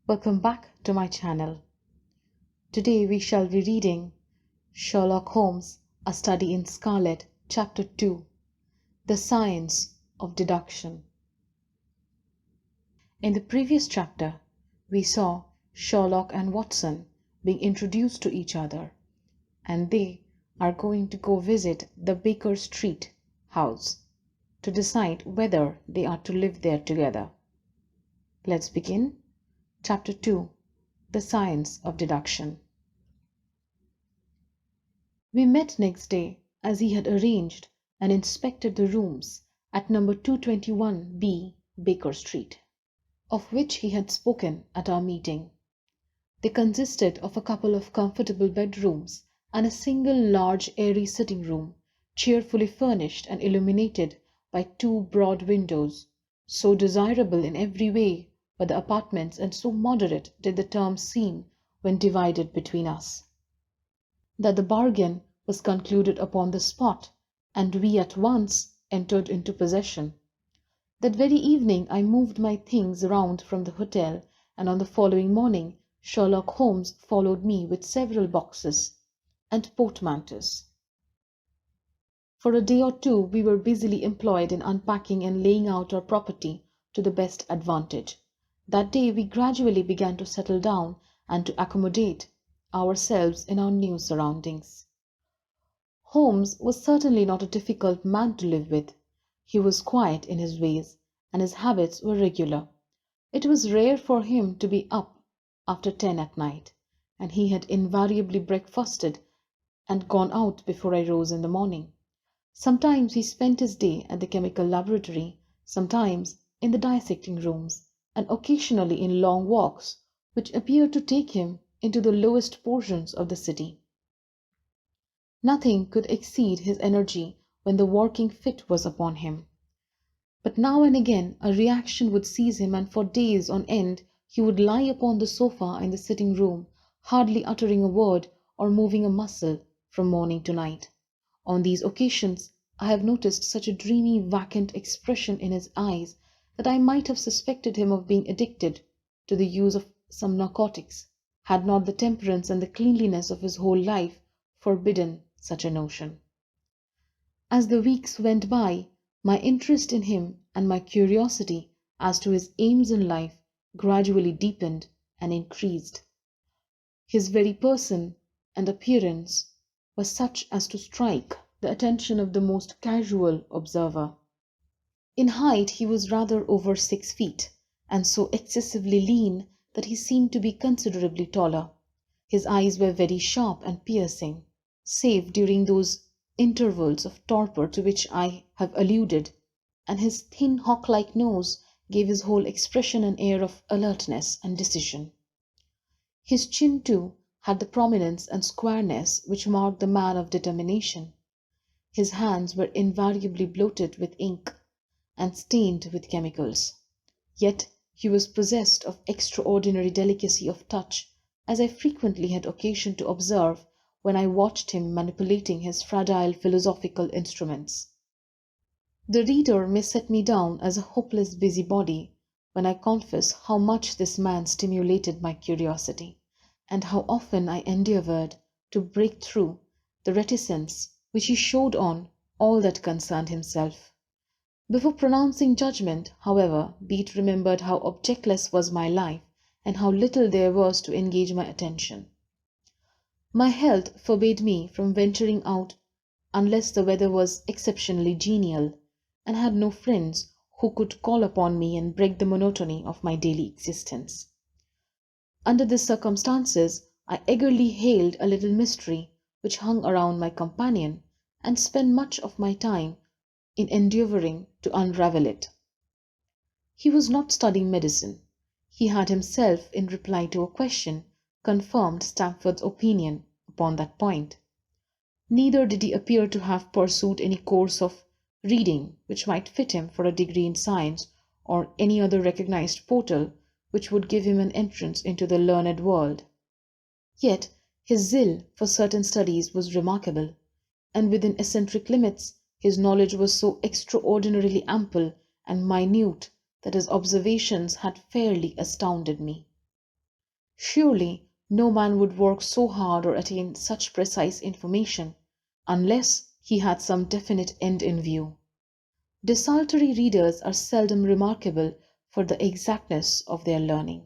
Welcome back to my channel. Today we shall be reading Sherlock Holmes, A Study in Scarlet, Chapter 2, The Science of Deduction. In the previous chapter, we saw Sherlock and Watson being introduced to each other, and they are going to go visit the Baker Street house to decide whether they are to live there together. Let's begin. Chapter 2, The Science of Deduction. We met next day as he had arranged and inspected the rooms at number 221B Baker Street, of which he had spoken at our meeting. They consisted of a couple of comfortable bedrooms and a single large airy sitting room, cheerfully furnished and illuminated by two broad windows, so desirable in every way by the apartments and so moderate did the terms seem when divided between us, that the bargain was concluded upon the spot, and we at once entered into possession. That very evening I moved my things round from the hotel, and on the following morning Sherlock Holmes followed me with several boxes and portmanteaus. For a day or two we were busily employed in unpacking and laying out our property to the best advantage. That day we gradually began to settle down and to accommodate ourselves in our new surroundings. Holmes was certainly not a difficult man to live with. He was quiet in his ways, and his habits were regular. It was rare for him to be up after 10 at night, and he had invariably breakfasted and gone out before I rose in the morning. Sometimes he spent his day at the chemical laboratory, sometimes in the dissecting rooms, and occasionally in long walks which appeared to take him into the lowest portions of the city. Nothing could exceed his energy when the working fit was upon him. But now and again a reaction would seize him, and for days on end he would lie upon the sofa in the sitting room, hardly uttering a word or moving a muscle from morning to night. On these occasions I have noticed such a dreamy, vacant expression in his eyes that I might have suspected him of being addicted to the use of some narcotics, had not the temperance and the cleanliness of his whole life forbidden such a notion. As the weeks went by, my interest in him and my curiosity as to his aims in life gradually deepened and increased. His very person and appearance were such as to strike the attention of the most casual observer. In height he was rather over 6 feet, and so excessively lean that he seemed to be considerably taller. His eyes were very sharp and piercing, save during those intervals of torpor to which I have alluded, and his thin hawk-like nose gave his whole expression an air of alertness and decision. His chin, too, had the prominence and squareness which mark the man of determination. His hands were invariably bloated with ink and stained with chemicals, yet he was possessed of extraordinary delicacy of touch, as I frequently had occasion to observe when I watched him manipulating his fragile philosophical instruments. The reader may set me down as a hopeless busybody when I confess how much this man stimulated my curiosity, and how often I endeavoured to break through the reticence which he showed on all that concerned himself. Before pronouncing judgment, however, be it remembered how objectless was my life, and how little there was to engage my attention. My health forbade me from venturing out unless the weather was exceptionally genial, and had no friends who could call upon me and break the monotony of my daily existence. Under these circumstances, I eagerly hailed a little mystery which hung around my companion, and spent much of my time in endeavouring to unravel it. He was not studying medicine. He had himself, in reply to a question, confirmed Stamford's opinion upon that point. Neither did he appear to have pursued any course of reading which might fit him for a degree in science, or any other recognized portal which would give him an entrance into the learned world. Yet his zeal for certain studies was remarkable, and within eccentric limits his knowledge was so extraordinarily ample and minute that his observations had fairly astounded me. Surely no man would work so hard or attain such precise information unless he had some definite end in view. Desultory readers are seldom remarkable for the exactness of their learning.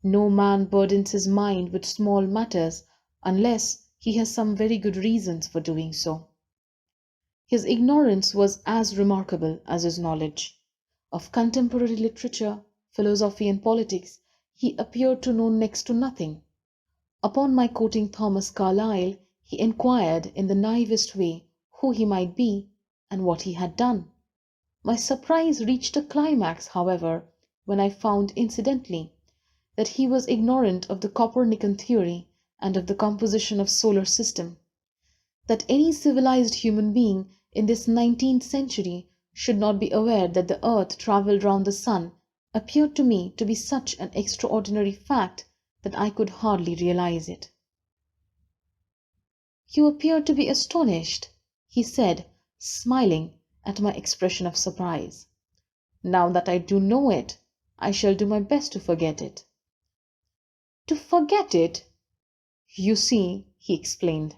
No man burdens his mind with small matters unless he has some very good reasons for doing so. His ignorance was as remarkable as his knowledge. Of contemporary literature, philosophy, and politics, he appeared to know next to nothing. Upon my quoting Thomas Carlyle, he inquired in the naivest way who he might be and what he had done. My surprise reached a climax, however, when I found incidentally that he was ignorant of the Copernican theory and of the composition of solar system. That any civilized human being in this 19th century should not be aware that the earth travelled round the sun appeared to me to be such an extraordinary fact that I could hardly realize it. "You appear to be astonished," he said, smiling at my expression of surprise. "Now that I do know it, I shall do my best to forget it." "To forget it?" "You see," he explained,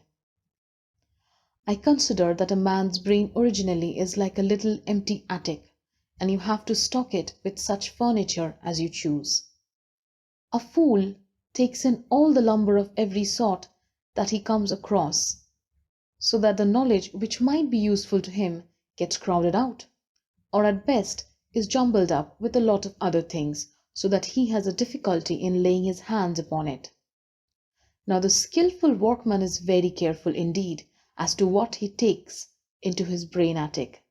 "I consider that a man's brain originally is like a little empty attic, and you have to stock it with such furniture as you choose. A fool takes in all the lumber of every sort that he comes across, so that the knowledge which might be useful to him gets crowded out, or at best is jumbled up with a lot of other things, so that he has a difficulty in laying his hands upon it. Now the skilful workman is very careful indeed as to what he takes into his brain attic.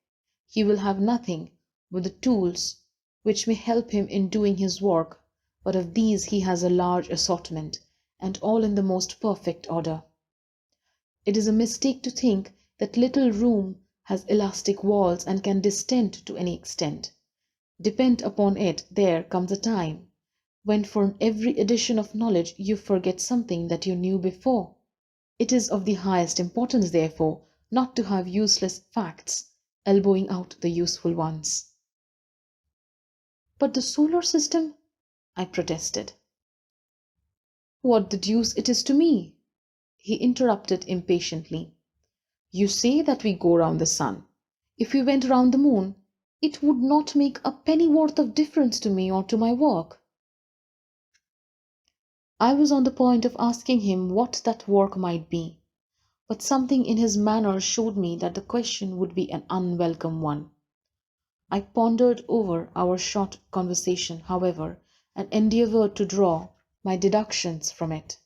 He will have nothing but the tools which may help him in doing his work, but of these he has a large assortment, and all in the most perfect order. It is a mistake to think that little room has elastic walls and can distend to any extent. Depend upon it, there comes a time when for every addition of knowledge you forget something that you knew before. It is of the highest importance, therefore, not to have useless facts elbowing out the useful ones." "But the solar system?" I protested. "What the deuce it is to me?" he interrupted impatiently. "You say that we go round the sun. If we went round the moon, it would not make a pennyworth of difference to me or to my work." I was on the point of asking him what that work might be, but something in his manner showed me that the question would be an unwelcome one. I pondered over our short conversation, however, and endeavoured to draw my deductions from it.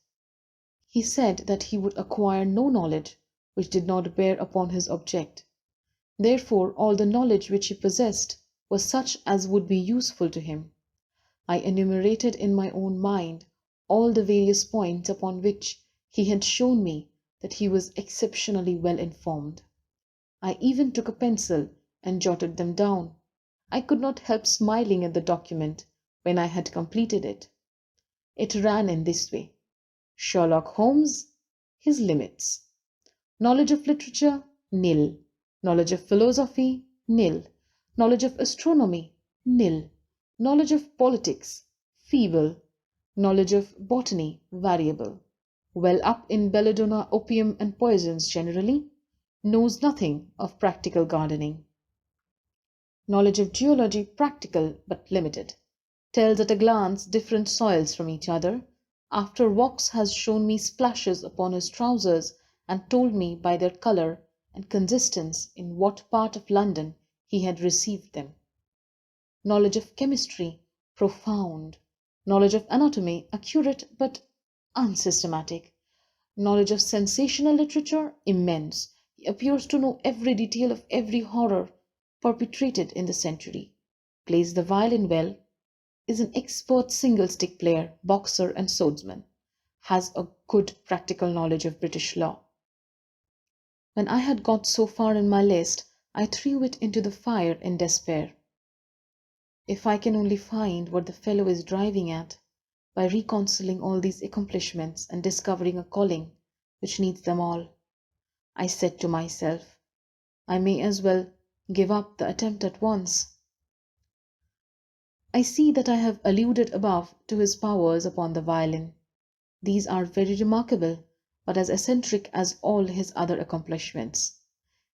He said that he would acquire no knowledge which did not bear upon his object. Therefore all the knowledge which he possessed was such as would be useful to him. I enumerated in my own mind all the various points upon which he had shown me that he was exceptionally well informed. I even took a pencil and jotted them down. I could not help smiling at the document when I had completed it. It ran in this way: Sherlock Holmes, his limits. Knowledge of literature, nil. Knowledge of philosophy, nil. Knowledge of astronomy, nil. Knowledge of politics, feeble. Knowledge of botany, variable. Well up in belladonna, opium, and poisons generally. Knows nothing of practical gardening. Knowledge of geology, practical but limited. Tells at a glance different soils from each other. After walks has shown me splashes upon his trousers and told me by their colour and consistence in what part of London he had received them. Knowledge of chemistry, profound. Knowledge of anatomy, accurate but unsystematic. Knowledge of sensational literature, immense. He appears to know every detail of every horror perpetrated in the century. Plays the violin well. Is an expert single-stick player, boxer, and swordsman. Has a good practical knowledge of British law. When I had got so far in my list, I threw it into the fire in despair. If I can only find what the fellow is driving at, by reconciling all these accomplishments and discovering a calling which needs them all, I said to myself, I may as well give up the attempt at once. I see that I have alluded above to his powers upon the violin. these are very remarkable, but as eccentric as all his other accomplishments.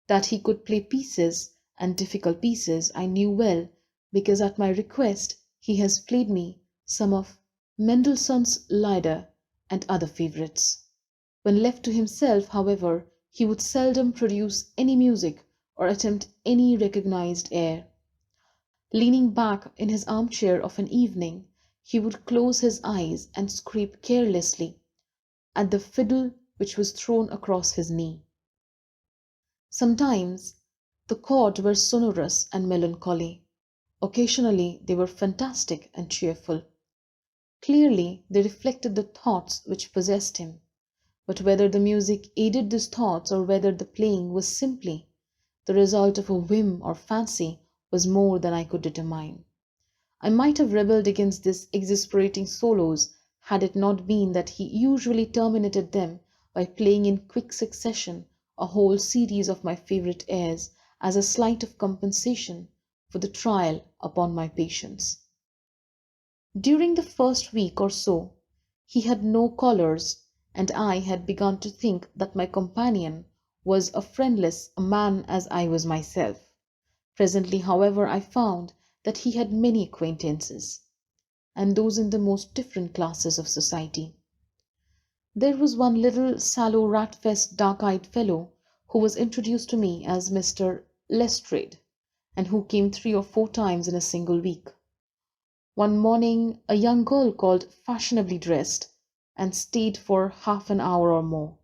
That he could play pieces, and difficult pieces, I knew well, because at my request he has played me some of Mendelssohn's Lieder and other favourites. When left to himself, however, he would seldom produce any music or attempt any recognized air. Leaning back in his armchair of an evening, he would close his eyes and scrape carelessly at the fiddle which was thrown across his knee. Sometimes the chords were sonorous and melancholy. Occasionally they were fantastic and cheerful. Clearly they reflected the thoughts which possessed him, but whether the music aided these thoughts or whether the playing was simply the result of a whim or fancy was more than I could determine. I might have rebelled against these exasperating solos had it not been that he usually terminated them by playing in quick succession a whole series of my favourite airs as a slight of compensation for the trial upon my patience. During the first week or so he had no callers, and I had begun to think that my companion was as friendless a man as I was myself. Presently, however, I found that he had many acquaintances, and those in the most different classes of society. There was one little sallow rat-faced dark-eyed fellow who was introduced to me as Mr. Lestrade, and who came 3 or 4 times in a single week. One morning a young girl called fashionably dressed, and stayed for half an hour or more.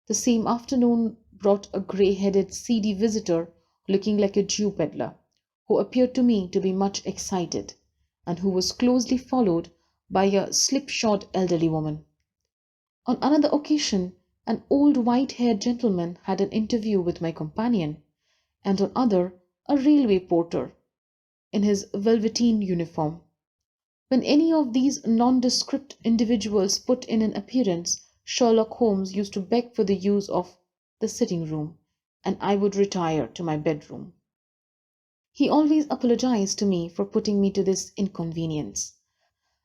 The same afternoon brought a grey-headed seedy visitor looking like a Jew pedlar, who appeared to me to be much excited, and who was closely followed by a slipshod elderly woman. On another occasion an old white-haired gentleman had an interview with my companion, and on other a railway porter in his velveteen uniform. When any of these nondescript individuals put in an appearance, Sherlock Holmes used to beg for the use of the sitting-room, and I would retire to my bedroom. He always apologized to me for putting me to this inconvenience.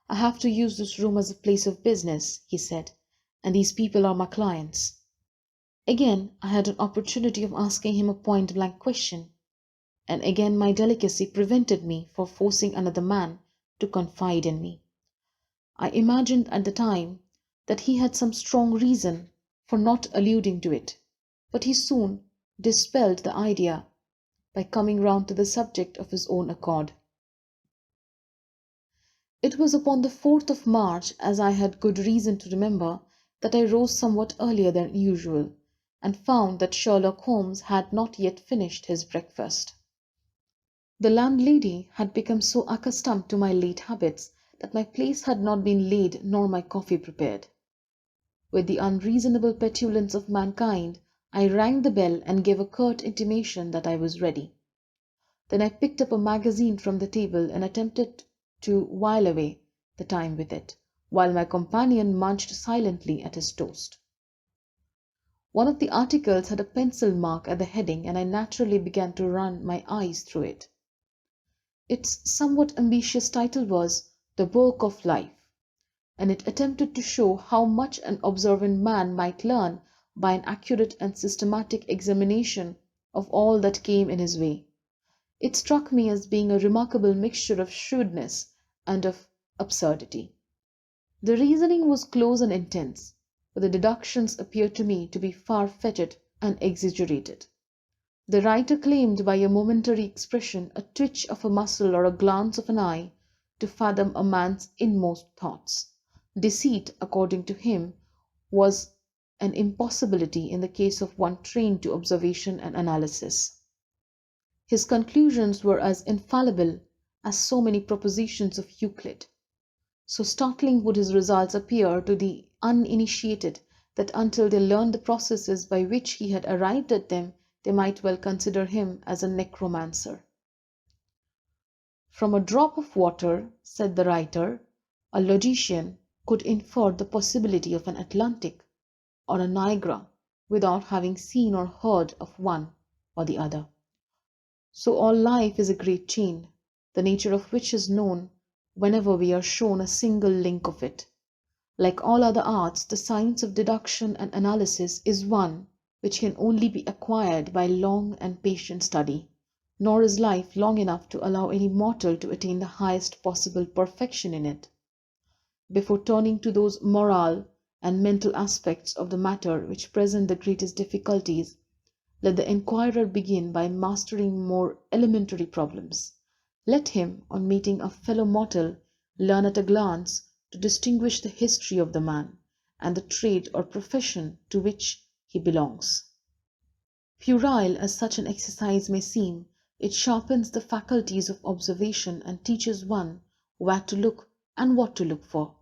"I have to use this room as a place of business," he said, "and these people are my clients." Again I had an opportunity of asking him a point-blank question, and again my delicacy prevented me from forcing another man to confide in me. I imagined at the time that he had some strong reason for not alluding to it, but he soon dispelled the idea by coming round to the subject of his own accord. It was upon the 4th of March, as I had good reason to remember, that I rose somewhat earlier than usual, and found that Sherlock Holmes had not yet finished his breakfast. The landlady had become so accustomed to my late habits that my place had not been laid nor my coffee prepared. With the unreasonable petulance of mankind, I rang the bell and gave a curt intimation that I was ready. Then I picked up a magazine from the table and attempted to while away the time with it, while my companion munched silently at his toast. One of the articles had a pencil mark at the heading, and I naturally began to run my eyes through it. Its somewhat ambitious title was "The Book of Life," and it attempted to show how much an observant man might learn by an accurate and systematic examination of all that came in his way. It struck me as being a remarkable mixture of shrewdness and of absurdity. The reasoning was close and intense, but the deductions appeared to me to be far-fetched and exaggerated. The writer claimed by a momentary expression, a twitch of a muscle or a glance of an eye, to fathom a man's inmost thoughts. Deceit, according to him, was an impossibility in the case of one trained to observation and analysis. His conclusions were as infallible as so many propositions of Euclid. So startling would his results appear to the uninitiated that until they learned the processes by which he had arrived at them, they might well consider him as a necromancer. "From a drop of water," said the writer, "a logician could infer the possibility of an Atlantic or a Niagara without having seen or heard of one or the other. So all life is a great chain, the nature of which is known whenever we are shown a single link of it. Like all other arts, the science of deduction and analysis is one which can only be acquired by long and patient study, nor is life long enough to allow any mortal to attain the highest possible perfection in it. Before turning to those moral and mental aspects of the matter which present the greatest difficulties, let the inquirer begin by mastering more elementary problems. Let him, on meeting a fellow mortal, learn at a glance to distinguish the history of the man and the trade or profession to which he belongs. Puerile as such an exercise may seem, it sharpens the faculties of observation and teaches one where to look and what to look for.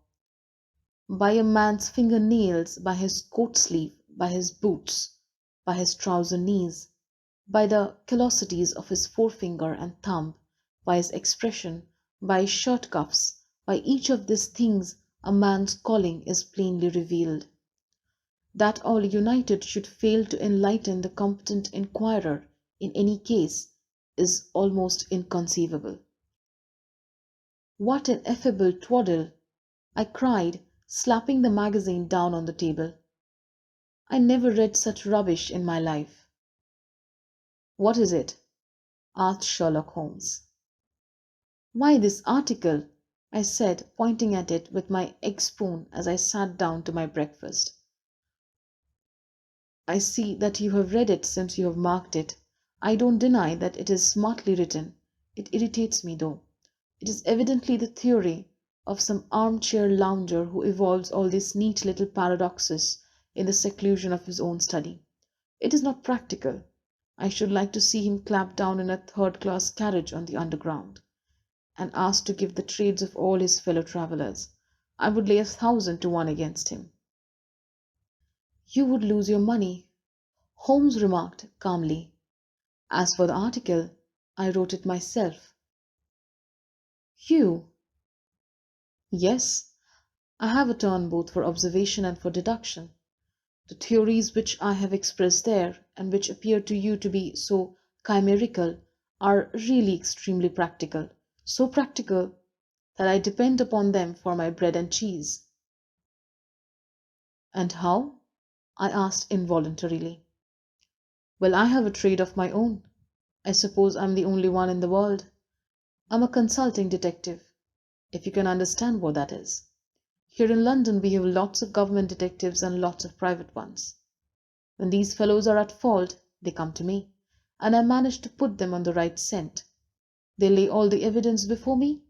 By a man's finger nails, by his coat sleeve, by his boots, by his trouser knees, by the callosities of his forefinger and thumb, by his expression, by his shirt cuffs, by each of these things a man's calling is plainly revealed. That all united should fail to enlighten the competent inquirer in any case is almost inconceivable. What ineffable twaddle! I cried, slapping the magazine down on the table. I never read such rubbish in my life. What is it? Asked Sherlock Holmes. Why, this article, I said, pointing at it with my egg spoon as I sat down to my breakfast. I see that you have read it since you have marked it. I don't deny that it is smartly written. It irritates me, though. It is evidently the theory of some armchair lounger who evolves all these neat little paradoxes in the seclusion of his own study. It is not practical. I should like to see him clapped down in a third-class carriage on the Underground, and asked to give the trades of all his fellow travellers. I would lay 1,000 to 1 against him. You would lose your money, Holmes remarked calmly. As for the article, I wrote it myself. You? Yes, I have a turn both for observation and for deduction. The theories which I have expressed there, and which appear to you to be so chimerical, are really extremely practical, so practical that I depend upon them for my bread and cheese. And how? I asked involuntarily. Well, I have a trade of my own. I suppose I'm the only one in the world. I'm a consulting detective, if you can understand what that is. Here in London we have lots of government detectives and lots of private ones. When these fellows are at fault, they come to me, and I manage to put them on the right scent. They lay all the evidence before me,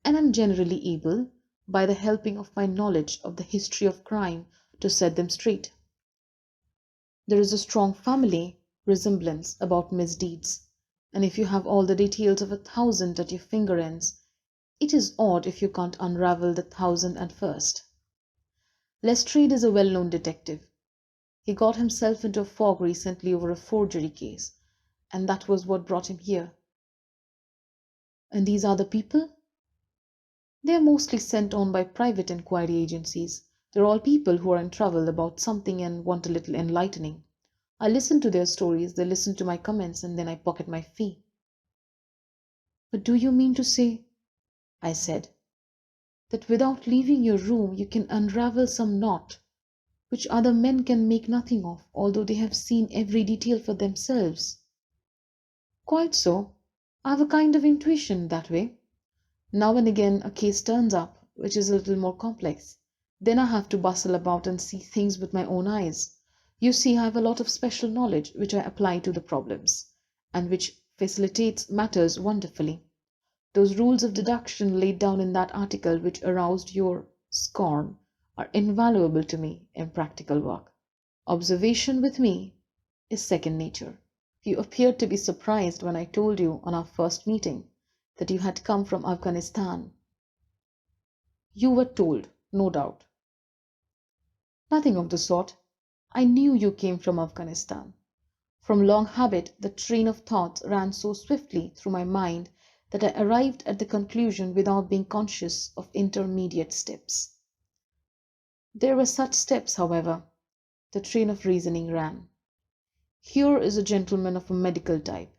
and I'm generally able, by the helping of my knowledge of the history of crime, to set them straight. There is a strong family resemblance about misdeeds, and if you have all the details of 1,000 at your finger ends, it is odd if you can't unravel the 1,001st. Lestrade is a well-known detective. He got himself into a fog recently over a forgery case, and that was what brought him here. And these other people? They are mostly sent on by private inquiry agencies. They're all people who are in trouble about something and want a little enlightening. I listen to their stories, they listen to my comments, and then I pocket my fee. But do you mean to say, I said, that without leaving your room you can unravel some knot which other men can make nothing of, although they have seen every detail for themselves? Quite so. I have a kind of intuition that way. Now and again a case turns up which is a little more complex. Then I have to bustle about and see things with my own eyes. You see, I have a lot of special knowledge which I apply to the problems, and which facilitates matters wonderfully. Those rules of deduction laid down in that article which aroused your scorn are invaluable to me in practical work. Observation with me is second nature. You appeared to be surprised when I told you on our first meeting that you had come from Afghanistan. You were told, no doubt. Nothing of the sort. I knew you came from Afghanistan. From long habit, the train of thoughts ran so swiftly through my mind that I arrived at the conclusion without being conscious of intermediate steps. There were such steps, however. The train of reasoning ran. Here is a gentleman of a medical type,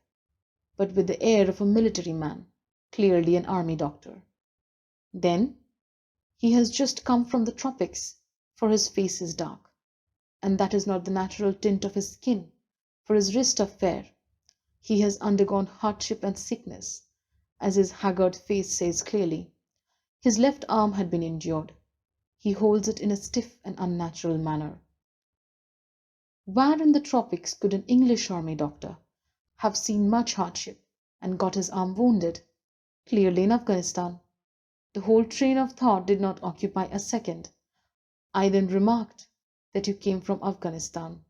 but with the air of a military man, clearly an army doctor. Then He has just come from the tropics, for his face is dark, and that is not the natural tint of his skin, for his wrists are fair. He has undergone hardship and sickness, as his haggard face says clearly. His left arm had been injured. He holds it in a stiff and unnatural manner. Where in the tropics could an English army doctor have seen much hardship and got his arm wounded? Clearly in Afghanistan. The whole train of thought did not occupy a second. I then remarked that you came from Afghanistan,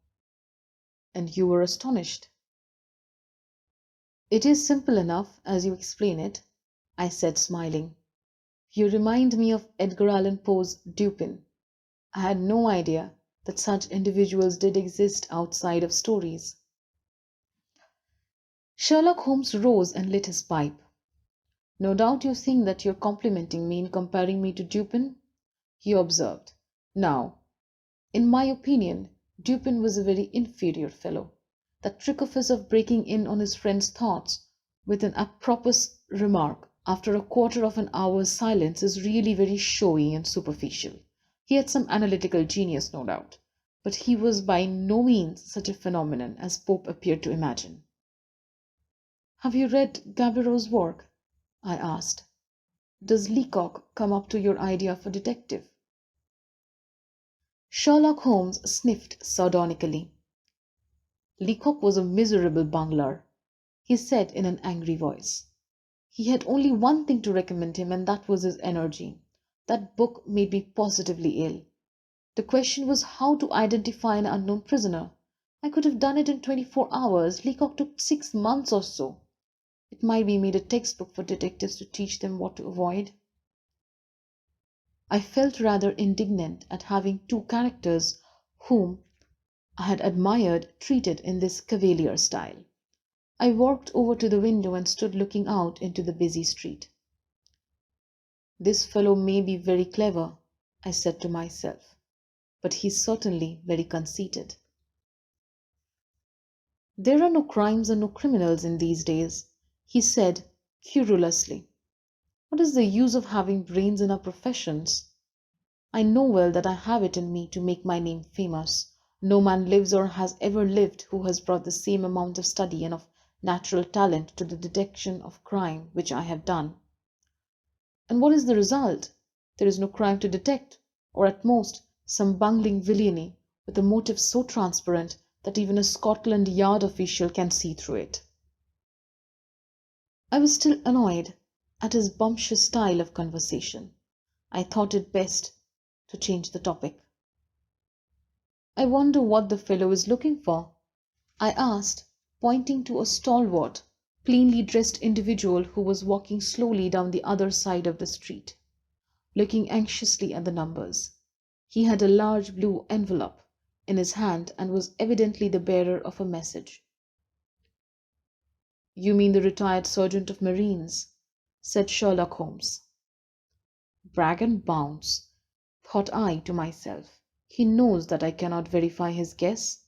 and you were astonished. It is simple enough as you explain it, I said, smiling. You remind me of Edgar Allan Poe's Dupin. I had no idea that such individuals did exist outside of stories. Sherlock Holmes rose and lit his pipe. No doubt you think that you're complimenting me in comparing me to Dupin, he observed. Now, in my opinion, Dupin was a very inferior fellow. That trick of his of breaking in on his friend's thoughts with an apropos remark after a quarter of an hour's silence is really very showy and superficial. He had some analytical genius, no doubt, but he was by no means such a phenomenon as Pope appeared to imagine. Have you read Gaboriau's work? I asked. Does Leacock come up to your idea of a detective? Sherlock Holmes sniffed sardonically. Leacock was a miserable bungler, he said in an angry voice. He had only one thing to recommend him, and that was his energy. That book made me positively ill. The question was how to identify an unknown prisoner. I could have done it in 24 hours. Leacock took 6 months or so. It might be made a textbook for detectives to teach them what to avoid. I felt rather indignant at having two characters whom I had admired treated in this cavalier style. I walked over to the window and stood looking out into the busy street. This fellow may be very clever, I said to myself, but he's certainly very conceited. There are no crimes and no criminals in these days, he said querulously. What is the use of having brains in our professions? I know well that I have it in me to make my name famous. No man lives or has ever lived who has brought the same amount of study and of natural talent to the detection of crime which I have done. And what is the result? There is no crime to detect, or at most some bungling villainy with a motive so transparent that even a Scotland Yard official can see through it. I was still annoyed at his bumptious style of conversation. I thought it best to change the topic. I wonder what the fellow is looking for? I asked, pointing to a stalwart, plainly dressed individual who was walking slowly down the other side of the street, looking anxiously at the numbers. He had a large blue envelope in his hand and was evidently the bearer of a message. You mean the retired sergeant of marines, said Sherlock Holmes. Brag and bounce, thought I to myself. He knows that I cannot verify his guess.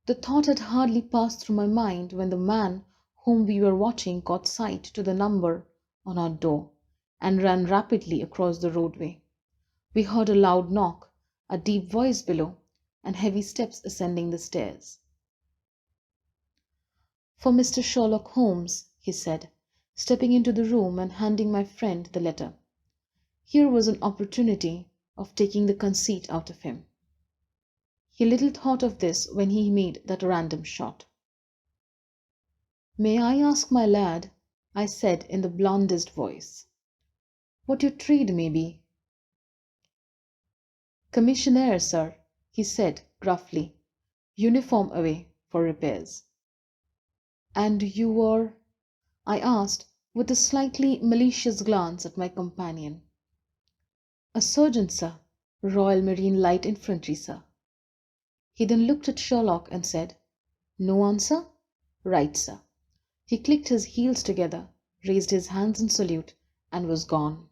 The thought had hardly passed through my mind when the man whom we were watching caught sight to the number on our door and ran rapidly across the roadway. We heard a loud knock, a deep voice below, and heavy steps ascending the stairs. For Mr. Sherlock Holmes, he said, stepping into the room and handing my friend the letter. Here was an opportunity of taking the conceit out of him. He little thought of this when he made that random shot. May I ask, my lad, I said in the blandest voice, what your trade may be? Commissionaire, sir, he said gruffly, uniform away for repairs. And you were? I asked with a slightly malicious glance at my companion. A sergeant, sir, Royal Marine Light Infantry, sir. He then looked at Sherlock and said, No answer? Right, sir. He clicked his heels together, raised his hands in salute, and was gone.